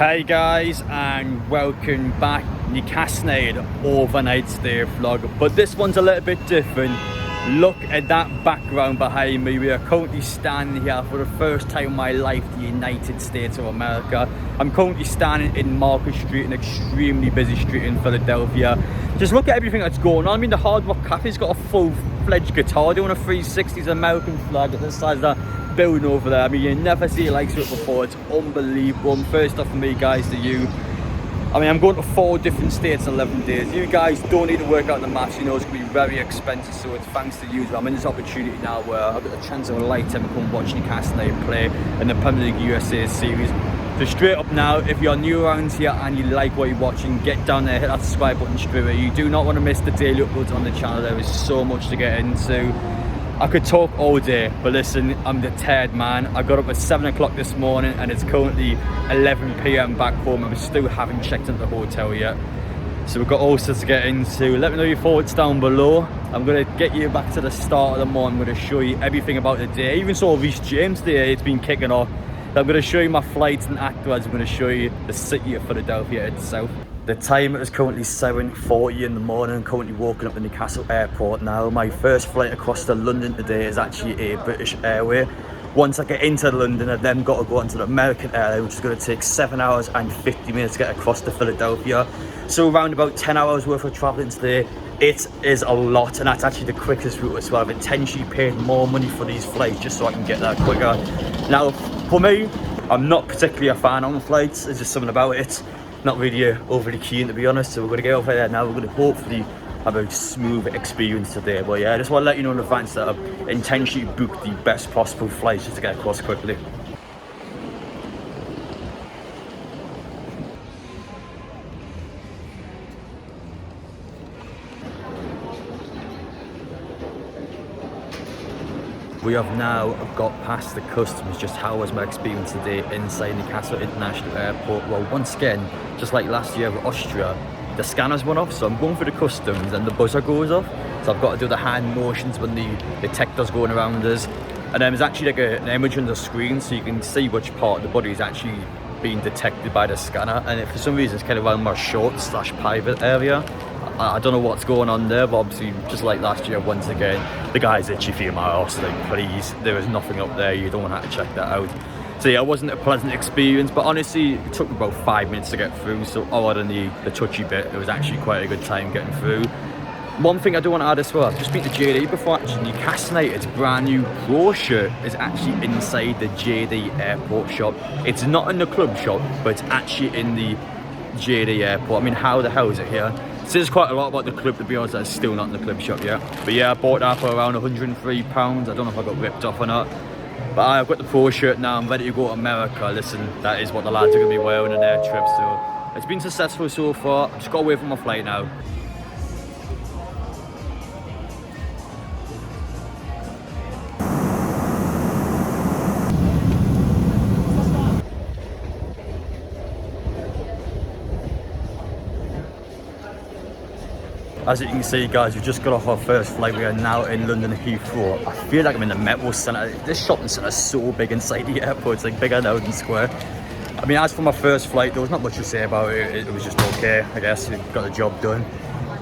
Hey guys, and welcome back. Newcastle United overnight stay vlog, but this one's a little bit different. Look at that background behind me. We are currently standing here for the first time in my life in the United States of America. I'm currently standing in Market Street, an extremely busy street in Philadelphia. Just look at everything that's going on. I mean, the Hard Rock Cafe's got a full-fledged guitar doing a 360s American flag at the side of that building over there. I mean, you never see it like it before. It's unbelievable. And first off, for me guys, to you, I mean, I'm going to 4 different states in 11 days. You guys don't need to work out the maths. You know it's going to be very expensive, so it's thanks to you. I'm in this opportunity now where I've got a chance of a lifetime to come watch Newcastle United play in the Premier League USA series. So straight up now, if you're new around here and you like what you're watching, get down there, hit that subscribe button straight away. You do not want to miss the daily uploads on the channel. There is so much to get into. I could talk all day, but listen, I'm deterred, man. I got up at 7 o'clock this morning and it's currently 11 PM back home and we still haven't checked into the hotel yet. So we've got all sorts to get into. Let me know your thoughts down below. I'm going to get you back to the start of the morning. I'm going to show you everything about the day. I even saw Reece James today. It's been kicking off. I'm going to show you my flights, and afterwards I'm going to show you the city of Philadelphia itself. The time is currently 7:40 in the morning. I'm currently walking up the Newcastle Airport now. My first flight across to London today is actually a British Airways. Once I get into London, I've then got to go onto the American Airline, which is going to take 7 hours and 50 minutes to get across to Philadelphia. So around about 10 hours worth of travelling today. It is a lot, and that's actually the quickest route as well. I've intentionally paid more money for these flights just so I can get there quicker. Now, for me, I'm not particularly a fan on the flights. There's just something about it. Not really overly keen, to be honest. So we're going to get over there now. We're going to hopefully have a smooth experience today. But yeah, I just want to let you know in advance that I've intentionally booked the best possible flights just to get across quickly. We have now got past the customs. Just how was my experience today inside Newcastle International Airport? Well, once again, just like last year with Austria, the scanners went off, so I'm going for the customs and the buzzer goes off. So I've got to do the hand motions when the detector's going around us. And then there's actually like an image on the screen, so you can see which part of the body is actually being detected by the scanner. And if for some reason it's kind of around my short/private area. I don't know what's going on there, but obviously, just like last year, once again, the guy's itchy feeling my arse, like, please, there is nothing up there, you don't have to check that out. So yeah, it wasn't a pleasant experience, but honestly, it took about 5 minutes to get through, so other than the touchy bit, it was actually quite a good time getting through. One thing I do want to add as well, I've just been to JD before, actually. Newcastle United's brand new Pro shirt is actually inside the JD Airport shop. It's not in the club shop, but it's actually in the JD Airport. I mean, how the hell is it here? It says quite a lot about the club, to be honest. That's still not in the club shop yet. But yeah, I bought that for around £103. I don't know if I got ripped off or not. But I've got the Pro shirt now. I'm ready to go to America. Listen, that is what the lads are going to be wearing on their trip. So it's been successful so far. I've just got away from my flight now. As you can see, guys, we've just got off our first flight. We are now in London Heathrow. I feel like I'm in the Metro Centre. This shopping centre is so big inside the airport. It's like bigger than Oden Square. I mean, as for my first flight, there was not much to say about it. It was just okay, I guess. We got the job done.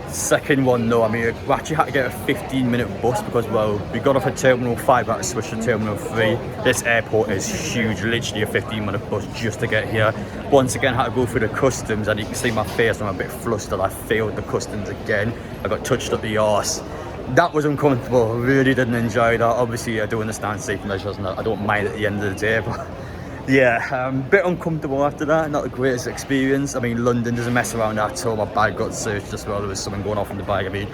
Second one, though, I mean, we actually had to get a 15-minute bus because, well, we got off at Terminal 5, we had to switch to Terminal 3. This airport is huge, literally a 15-minute bus just to get here. Once again, had to go through the customs, and you can see my face, I'm a bit flustered. I failed the customs again. I got touched up the arse. That was uncomfortable. I really didn't enjoy that. Obviously, I do understand safety measures, and I don't mind at the end of the day, but yeah, a bit uncomfortable after that. Not the greatest experience. I mean, London doesn't mess around at all. My bag got searched as well. There was something going off in the bag. I mean,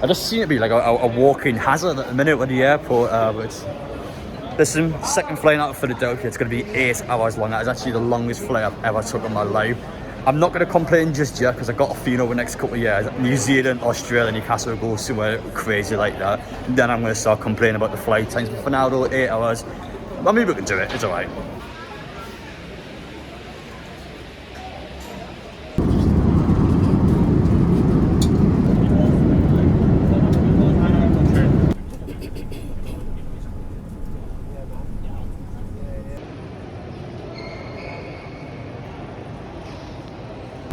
I just seem to be like a walking hazard at the minute with the airport. But listen, second flight out of Philadelphia. It's going to be 8 hours long. That is actually the longest flight I've ever took in my life. I'm not going to complain just yet because I've got a feeling over the next couple of years, New Zealand, Australia, Newcastle will go somewhere crazy like that. And then I'm going to start complaining about the flight times. But for now, though, 8 hours. I mean, we can do it. It's all right.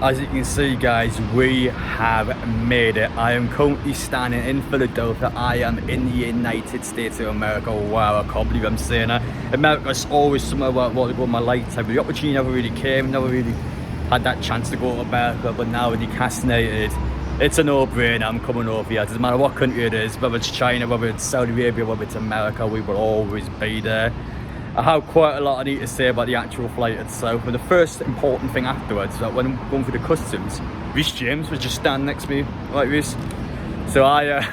As you can see, guys, we have made it. I am currently standing in Philadelphia. I am in the United States of America. Wow, I can't believe I'm saying that. America's always somewhere where I want to go in my lifetime, but the opportunity never really came, never really had that chance to go to America. But now with Newcastle United, it's a no-brainer. I'm coming over here. It doesn't matter what country it is, whether it's China, whether it's Saudi Arabia, whether it's America, we will always be there. I have quite a lot I need to say about the actual flight itself, but the first important thing afterwards is that when I'm going through the customs, Rhys James was just standing next to me like this. So I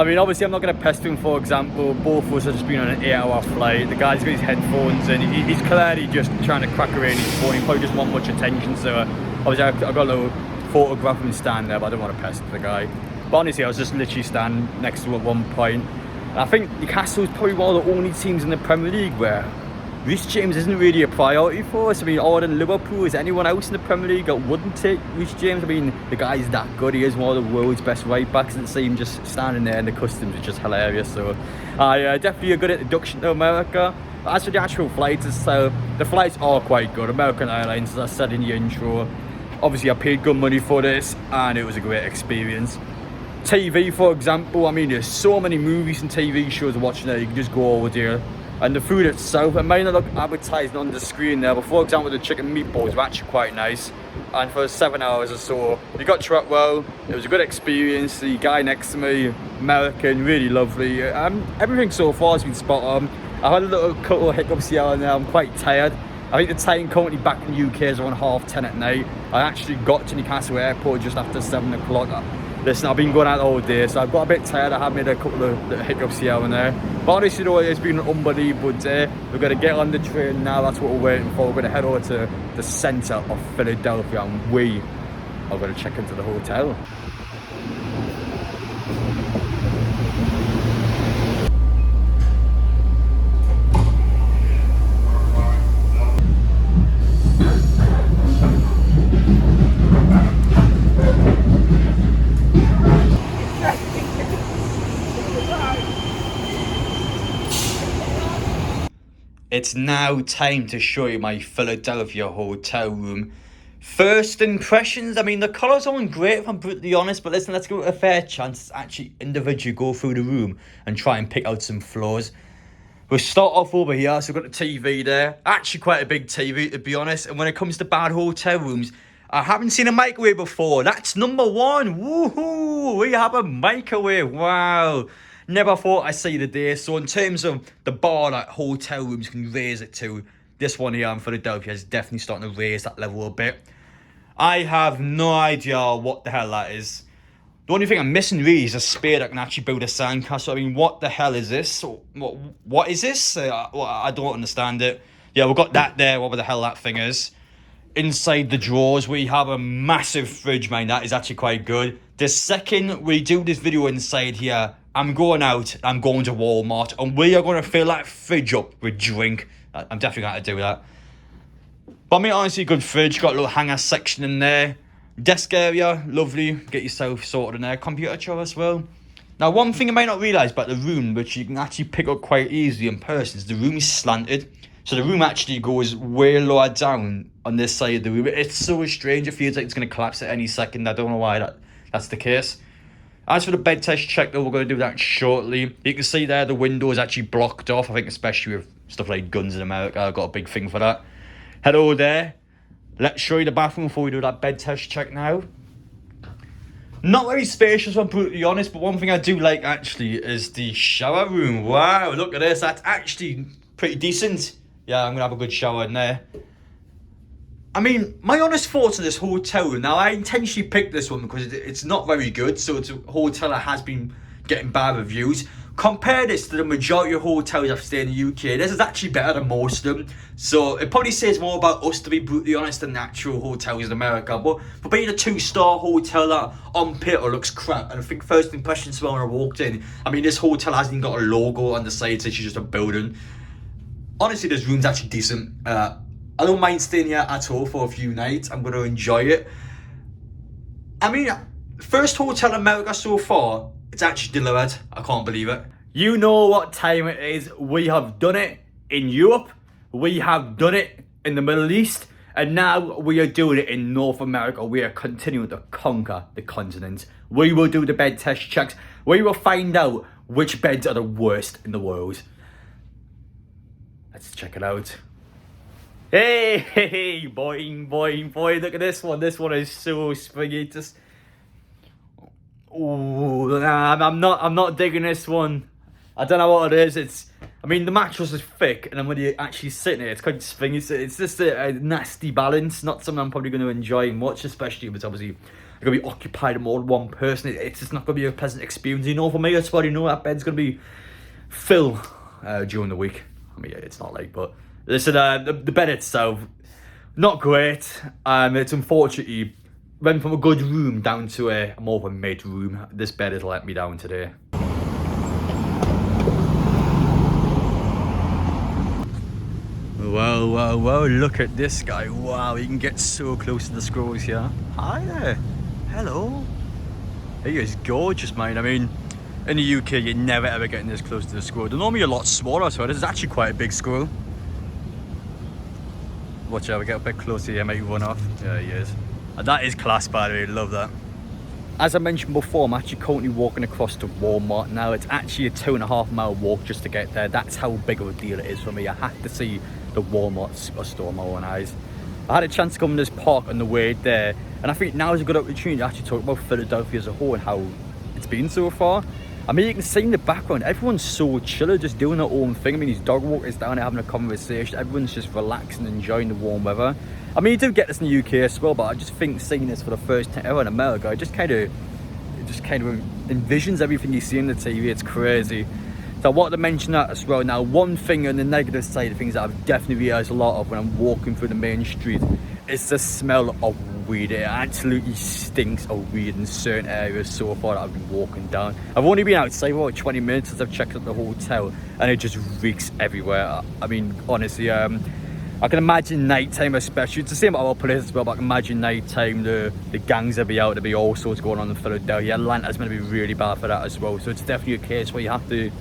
mean, obviously I'm not going to pester him. For example, both of us have just been on an 8-hour flight. The guy's got his headphones in. He's clearly just trying to crack around his phone. He probably doesn't want much attention, so obviously I've got a little photograph of him standing there, but I don't want to pester the guy. But honestly, I was just literally standing next to him at one point. I think Newcastle is probably one of the only teams in the Premier League where Rhys James isn't really a priority for us. I mean, other than Liverpool, is anyone else in the Premier League that wouldn't take Rhys James? I mean, the guy's that good. He is one of the world's best right backs, and see him just standing there in the customs is just hilarious. So, definitely a good introduction to America. As for the actual flights itself, the flights are quite good. American Airlines, as I said in the intro, obviously I paid good money for this, and it was a great experience. TV, for example, I mean, there's so many movies and TV shows watching there. You can just go over there. And the food itself, it may not look advertised on the screen there, but for example, the chicken meatballs were actually quite nice. And for 7 hours or so, we got treated well. It was a good experience. The guy next to me, American, really lovely. Everything so far has been spot on. I had a couple of hiccups here and there. I'm quite tired. I think the time currently back in the UK is around 10:30 at night. I actually got to Newcastle Airport just after 7 o'clock. Listen, I've been going out all day, so I've got a bit tired. I have made a couple of little hiccups here and there. But honestly, though, it's been an unbelievable day. We're going to get on the train now. That's what we're waiting for. We're going to head over to the centre of Philadelphia, and we are going to check into the hotel. It's now time to show you my Philadelphia hotel room. First impressions, I mean, the colours aren't great if I'm brutally honest, but listen, let's give it a fair chance to actually individually go through the room and try and pick out some flaws. We'll start off over here. So we've got the TV there. Actually quite a big TV, to be honest. And when it comes to bad hotel rooms, I haven't seen a microwave before. That's number one. Woohoo! We have a microwave. Wow. Never thought I'd see the day. So in terms of the bar that hotel rooms can raise it to, this one here in Philadelphia is definitely starting to raise that level a bit. I have no idea what the hell that is. The only thing I'm missing really is a spear that can actually build a sandcastle. I mean, what the hell is this? What is this? I don't understand it. Yeah, we've got that there, whatever the hell that thing is. Inside the drawers, we have a massive fridge, man. That is actually quite good. The second we do this video inside here, I'm going out, I'm going to Walmart, and we are going to fill that fridge up with drink. I'm definitely going to do that. But I mean, honestly, good fridge. Got a little hanger section in there. Desk area, lovely. Get yourself sorted in there. Computer chair as well. Now, one thing you might not realise about the room, which you can actually pick up quite easily in person, is the room is slanted. So the room actually goes way lower down on this side of the room. It's so strange. It feels like it's going to collapse at any second. I don't know why that's the case. As for the bed test check, though, we're going to do that shortly. You can see there the window is actually blocked off. I think especially with stuff like guns in America, I've got a big thing for that. Hello there. Let's show you the bathroom before we do that bed test check now. Not very spacious, if I'm brutally honest, but one thing I do like actually is the shower room. Wow, look at this. That's actually pretty decent. Yeah, I'm going to have a good shower in there. I mean, my honest thoughts on this hotel room. Now, I intentionally picked this one because it's not very good. So it's a hotel that has been getting bad reviews. Compare this to the majority of hotels I've stayed in the UK. This is actually better than most of them. So it probably says more about us, to be brutally honest, than the actual hotels in America. But for being a 2-star hotel that on paper looks crap, and I think first impressions when I walked in, I mean, this hotel hasn't even got a logo on the side. It's just a building. Honestly, this room's actually decent. I don't mind staying here at all for a few nights. I'm going to enjoy it. I mean, first hotel in America so far, it's actually delivered. I can't believe it. You know what time it is. We have done it in Europe. We have done it in the Middle East. And now we are doing it in North America. We are continuing to conquer the continent. We will do the bed test checks. We will find out which beds are the worst in the world. Let's check it out. Hey, boing, boing, boing. Look at this one. This one is so springy. Just... Ooh, I'm not digging this one. I don't know what it is. I mean, the mattress is thick, and then when you actually sit in it, it's quite springy. It's just a nasty balance. Not something I'm probably going to enjoy much, especially if it's obviously going to be occupied with more than one person. It's just not going to be a pleasant experience. You know, for me, that's what you know. That bed's going to be full during the week. I mean, yeah, it's not like, but listen, the bed itself, not great. It's unfortunately went from a good room down to a more of a mid room. This bed has let me down today. Whoa, look at this guy. Wow, you can get so close to the screws here. Hi there. Hello. He is gorgeous, mate. I mean, in the UK, you're never ever getting this close to the screw. They're normally a lot smaller, so this is actually quite a big screw. Watch out, we get a bit closer here, make run off. Yeah, he is. And that is class, by the way, love that. As I mentioned before, I'm actually currently walking across to Walmart now. It's actually a 2.5 mile walk just to get there. That's how big of a deal it is for me. I had to see the Walmart superstore with my own eyes. I had a chance to come to this park on the way there, and I think now is a good opportunity to actually talk about Philadelphia as a whole and how it's been so far. I mean, you can see in the background, everyone's so chiller, just doing their own thing. I mean, these dog walkers down there having a conversation. Everyone's just relaxing, enjoying the warm weather. I mean, you do get this in the UK as well, but I just think seeing this for the first time ever in America, it just kind of envisions everything you see on the TV. It's crazy. So I wanted to mention that as well. Now, one thing on the negative side of things that I've definitely realised a lot of when I'm walking through the main street is the smell of weed. It absolutely stinks of weed in certain areas so far that I've been walking down. I've only been outside for about 20 minutes since I've checked out the hotel, and it just reeks everywhere. I mean, honestly, I can imagine nighttime, especially. It's the same at our place as well, but I can imagine nighttime, the gangs will be out, there'll be all sorts going on in Philadelphia. Atlanta's going to be really bad for that as well. So it's definitely a case where you have to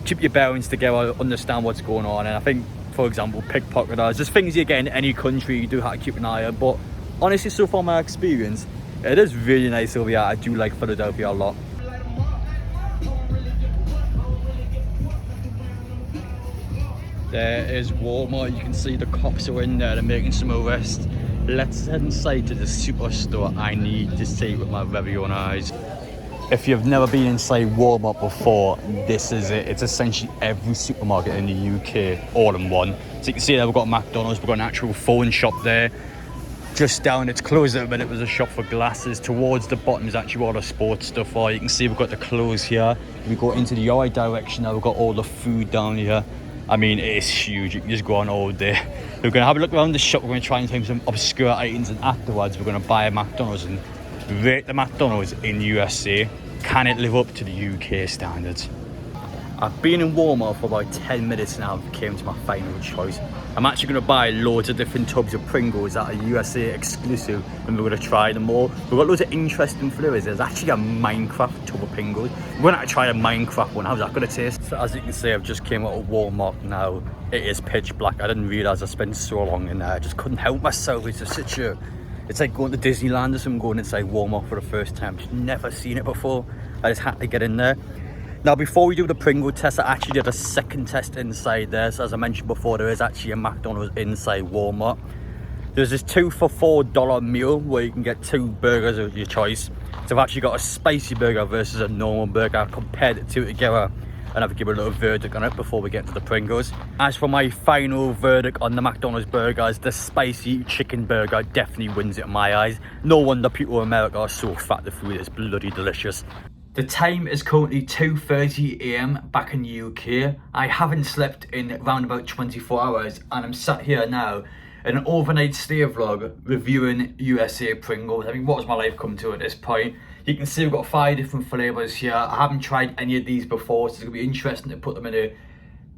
keep your bearings together, understand what's going on. And I think, for example, pickpocketers, there's things you get in any country you do have to keep an eye on. But honestly, so far my experience, it is really nice over here. I do like Philadelphia a lot. There is Walmart. You can see the cops are in there. They're making some arrests. Let's head inside to the superstore. I need to see with my very own eyes. If you've never been inside Walmart before, this is it. It's essentially every supermarket in the UK all in one. So you can see there we've got McDonald's, we've got an actual phone shop there. Just down, it's closed at a minute, there's a shop for glasses. Towards the bottom is actually all the sports stuff are. You can see we've got the clothes here. We go into the right direction now, we've got all the food down here. I mean, it is huge. You can just go on all day. We're going to have a look around the shop. We're going to try and find some obscure items, and afterwards we're going to buy a McDonald's and rate the McDonald's in USA. Can it live up to the UK standards? I've been in Walmart for about 10 minutes now and came to my final choice. I'm actually going to buy loads of different tubs of Pringles that are USA exclusive, and we're going to try them all. We've got loads of interesting flavours. There's actually a Minecraft tub of Pringles. We're going to try a Minecraft one. How's that going to taste? So as you can see, I've just came out of Walmart now. It is pitch black. I didn't realise I spent so long in there. I just couldn't help myself. It's just such a... It's like going to Disneyland or something, going inside Walmart for the first time. Just never seen it before. I just had to get in there. Now, before we do the Pringle test, I actually did a second test inside there. So as I mentioned before, there is actually a McDonald's inside Walmart. There's this 2 for $4 meal where you can get 2 burgers of your choice. So I've actually got a spicy burger versus a normal burger. I've compared the two together, and I've given a little verdict on it before we get to the Pringles. As for my final verdict on the McDonald's burgers, the spicy chicken burger definitely wins it in my eyes. No wonder people in America are so fat. The food is bloody delicious. The time is currently 2:30 AM back in the UK. I haven't slept in around about 24 hours, and I'm sat here now in an overnight stay vlog reviewing USA Pringles. I mean, what's my life come to at this point? You can see we've got 5 different flavours here. I haven't tried any of these before, so it's going to be interesting to put them in a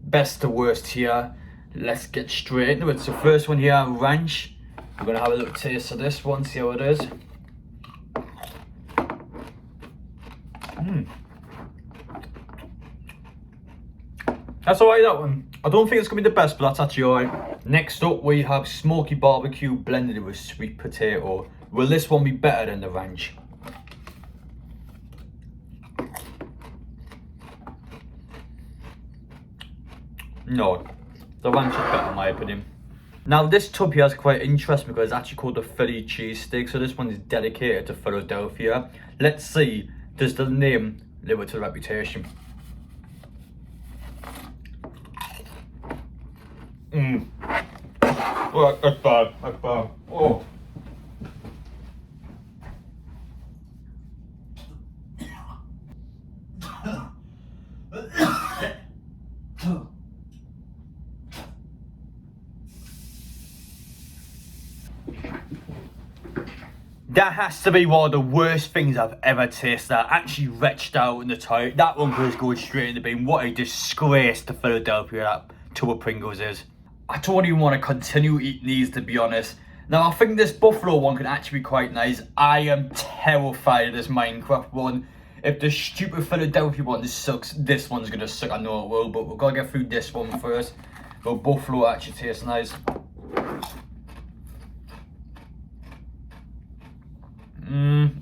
best to worst here. Let's get straight into it. So first one here, ranch. We're going to have a little taste of this one, see how it is. That's alright, that one. I don't think it's going to be the best, but that's actually alright. Next up, we have smoky barbecue blended with sweet potato. Will this one be better than the ranch? No, the ranch is better in my opinion. Now this tub here is quite interesting because it's actually called the Philly cheesesteak, so this one is dedicated to Philadelphia. Let's see, does the name live up to the reputation? Oh, that's bad, that's bad. Oh. That has to be one of the worst things I've ever tasted. I actually retched out in the toilet. That one goes going straight in the bin. What a disgrace to Philadelphia that tub of Pringles is. I don't even want to continue eating these, to be honest. Now I think this buffalo one can actually be quite nice. I am terrified of this Minecraft one. If the stupid Philadelphia one sucks, this one's gonna suck. I know it will, but we've got to get through this one first. But buffalo actually tastes nice.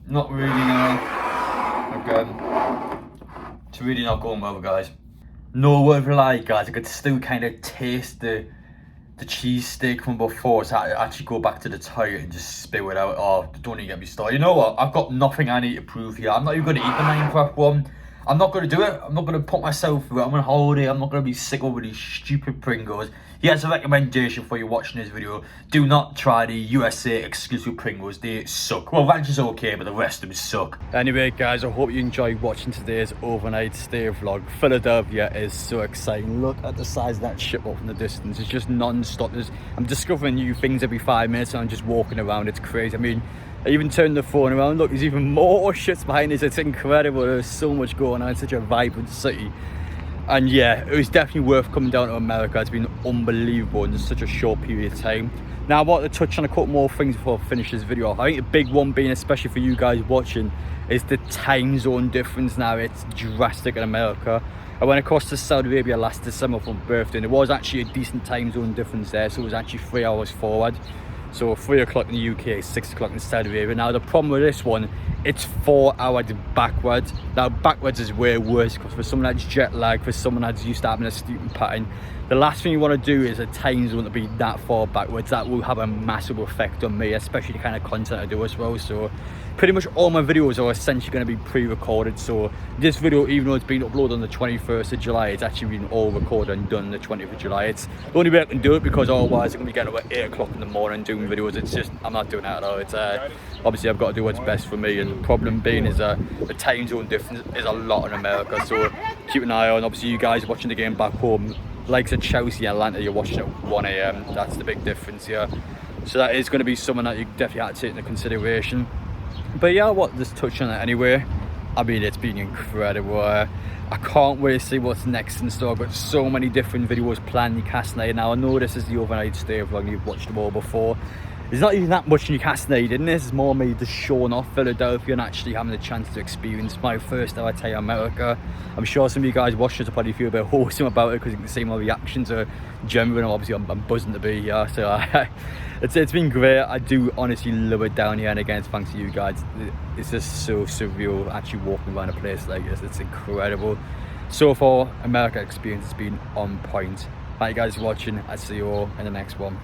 Not really, no. Again, it's really not going well, guys. No word of a lie, guys. I could still kind of taste the cheesesteak from before, so I actually go back to the toilet and just spew it out. Oh, don't even get me started. You know what? I've got nothing I need to prove here. I'm not even going to eat the Minecraft one. I'm not going to do it. I'm not going to put myself through it. I'm on holiday. I'm not going to be sick over these stupid Pringles. Here's a recommendation for you watching this video. Do not try the USA exclusive Pringles. They suck. Well, Ranch is okay, but the rest of them suck. Anyway, guys, I hope you enjoyed watching today's overnight stay vlog. Philadelphia is so exciting. Look at the size of that ship up in the distance. It's just non-stop. I'm discovering new things every 5 minutes and I'm just walking around. It's crazy. I mean, I even turned the phone around. Look, there's even more ships behind us. It's incredible. There's so much going on. It's such a vibrant city. And yeah, it was definitely worth coming down to America. It's been unbelievable in such a short period of time. Now I want to touch on a couple more things before I finish this video. I think the big one being, especially for you guys watching, is the time zone difference. Now it's drastic in America. I went across to Saudi Arabia last December for my birthday and there was actually a decent time zone difference there. So it was actually 3 hours forward. So 3 o'clock in the UK, 6 o'clock in Saudi Arabia. Now the problem with this one, it's 4 hours backwards. Now backwards is way worse because for someone that's jet lag, for someone that's used to having a sleeping pattern, the last thing you want to do is a time zone to be that far backwards. That will have a massive effect on me, especially the kind of content I do as well. So pretty much all my videos are essentially going to be pre-recorded. So this video, even though it's been uploaded on the 21st of July, it's actually been all recorded and done on the 20th of July. It's the only way I can do it because otherwise I'm going to be getting up at 8 o'clock in the morning doing videos. It's just, I'm not doing that at all. It's obviously I've got to do what's best for me, and the problem being is the time zone difference is a lot in America. So keep an eye on, obviously you guys watching the game back home, like at Chelsea, Atlanta, you're watching at 1 AM. That's the big difference here. So that is going to be something that you definitely have to take into consideration. But yeah, I want to just touch on it anyway. I mean, it's been incredible. I can't wait to see what's next in store. I've got so many different videos planned Newcastle United. Now I know this is the overnight stay vlog, you've watched them all before. There's not even that much Newcastle United in this. It's more me just showing off Philadelphia and actually having the chance to experience my first ever time in America. I'm sure some of you guys watching this will probably feel a bit wholesome about it because you can see my reactions are genuine. Obviously I'm buzzing to be here, so it's been great. I do honestly love it down here, and again it's thanks to you guys. It's just so surreal actually walking around a place like this. It's incredible. So far, America experience has been on point. Thank you guys for watching. I'll see you all in the next one.